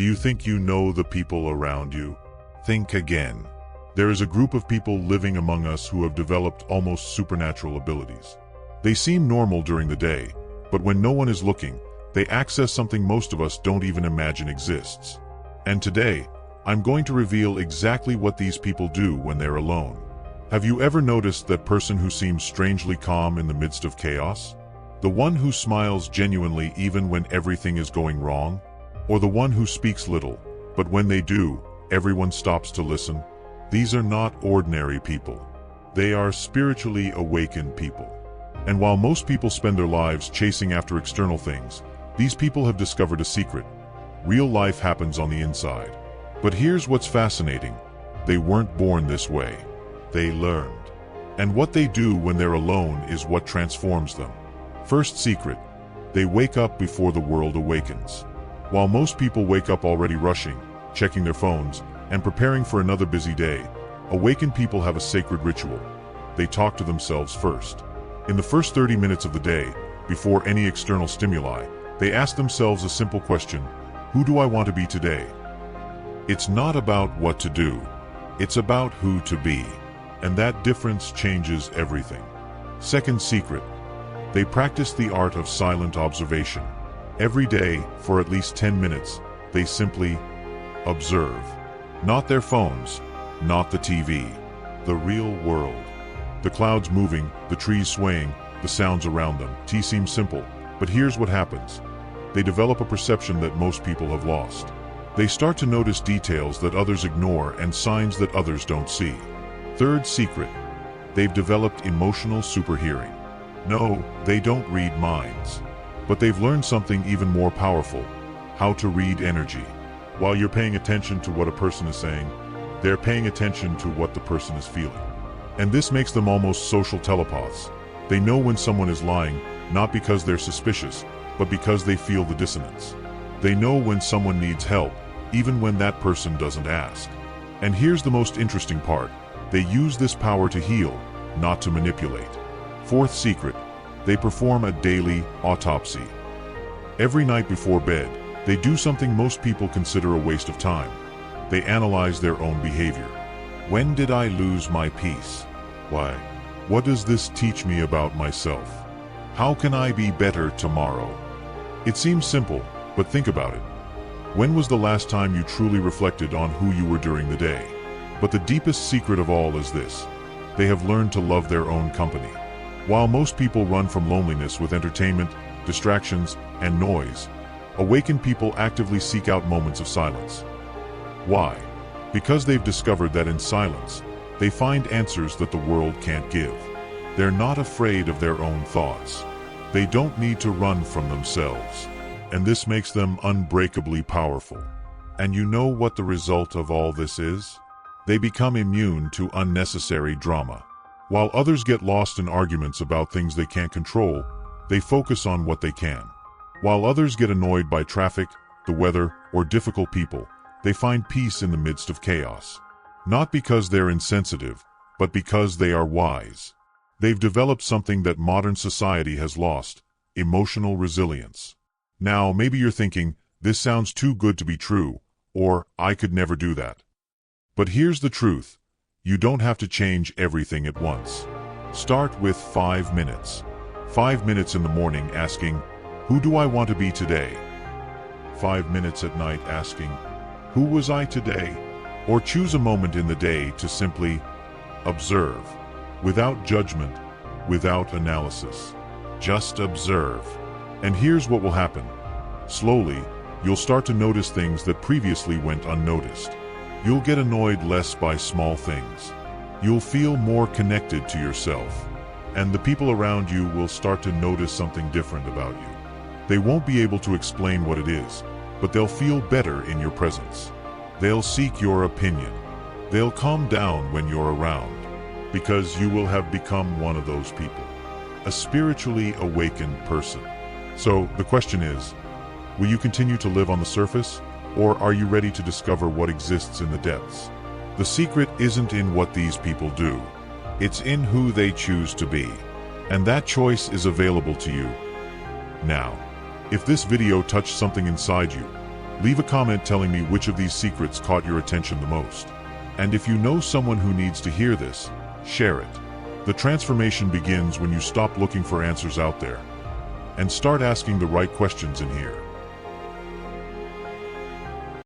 Do you think you know the people around you? Think again. There is a group of people living among us who have developed almost supernatural abilities. They seem normal during the day, but when no one is looking, they access something most of us don't even imagine exists. And today, I'm going to reveal exactly what these people do when they're alone. Have you ever noticed that person who seems strangely calm in the midst of chaos? The one who smiles genuinely even when everything is going wrong? Or the one who speaks little, but when they do, everyone stops to listen? These are not ordinary people. They are spiritually awakened people. And while most people spend their lives chasing after external things, these people have discovered a secret. Real life happens on the inside. But here's what's fascinating. They weren't born this way. They learned. And what they do when they're alone is what transforms them. First secret. They wake up before the world awakens. While most people wake up already rushing, checking their phones, and preparing for another busy day, awakened people have a sacred ritual. They talk to themselves first. In the first 30 minutes of the day, before any external stimuli, they ask themselves a simple question: who do I want to be today? It's not about what to do. It's about who to be. And that difference changes everything. Second secret. They practice the art of silent observation. Every day, for at least 10 minutes, they simply observe. Not their phones, not the TV, the real world. The clouds moving, the trees swaying, the sounds around them. It seems simple, but here's what happens. They develop a perception that most people have lost. They start to notice details that others ignore and signs that others don't see. Third secret. They've developed emotional superhearing. No, they don't read minds. But they've learned something even more powerful: how to read energy. While you're paying attention to what a person is saying, they're paying attention to what the person is feeling. And this makes them almost social telepaths. They know when someone is lying, not because they're suspicious, but because they feel the dissonance. They know when someone needs help, even when that person doesn't ask. And here's the most interesting part. They use this power to heal, not to manipulate. Fourth secret. They perform a daily autopsy. Every night before bed, they do something most people consider a waste of time. They analyze their own behavior. When did I lose my peace? Why? What does this teach me about myself? How can I be better tomorrow? It seems simple, but think about it. When was the last time you truly reflected on who you were during the day? But the deepest secret of all is this: they have learned to love their own company. While most people run from loneliness with entertainment, distractions, and noise, awakened people actively seek out moments of silence. Why? Because they've discovered that in silence, they find answers that the world can't give. They're not afraid of their own thoughts. They don't need to run from themselves. And this makes them unbreakably powerful. And you know what the result of all this is? They become immune to unnecessary drama. While others get lost in arguments about things they can't control, they focus on what they can. While others get annoyed by traffic, the weather, or difficult people, they find peace in the midst of chaos. Not because they're insensitive, but because they are wise. They've developed something that modern society has lost: emotional resilience. Now, maybe you're thinking, this sounds too good to be true, or I could never do that. But here's the truth. You don't have to change everything at once. Start with 5 minutes. 5 minutes in the morning asking, who do I want to be today? 5 minutes at night asking, who was I today? Or choose a moment in the day to simply observe. Without judgment, without analysis. Just observe. And here's what will happen. Slowly, you'll start to notice things that previously went unnoticed. You'll get annoyed less by small things. You'll feel more connected to yourself. And the people around you will start to notice something different about you. They won't be able to explain what it is, but they'll feel better in your presence. They'll seek your opinion. They'll calm down when you're around, because you will have become one of those people. A spiritually awakened person. So the question is, will you continue to live on the surface, or are you ready to discover what exists in the depths? The secret isn't in what these people do. It's in who they choose to be. And that choice is available to you now. If this video touched something inside you, Leave a comment telling me which of these secrets caught your attention the most. And if you know someone who needs to hear this, share it. The transformation begins when you stop looking for answers out there and start asking the right questions in here.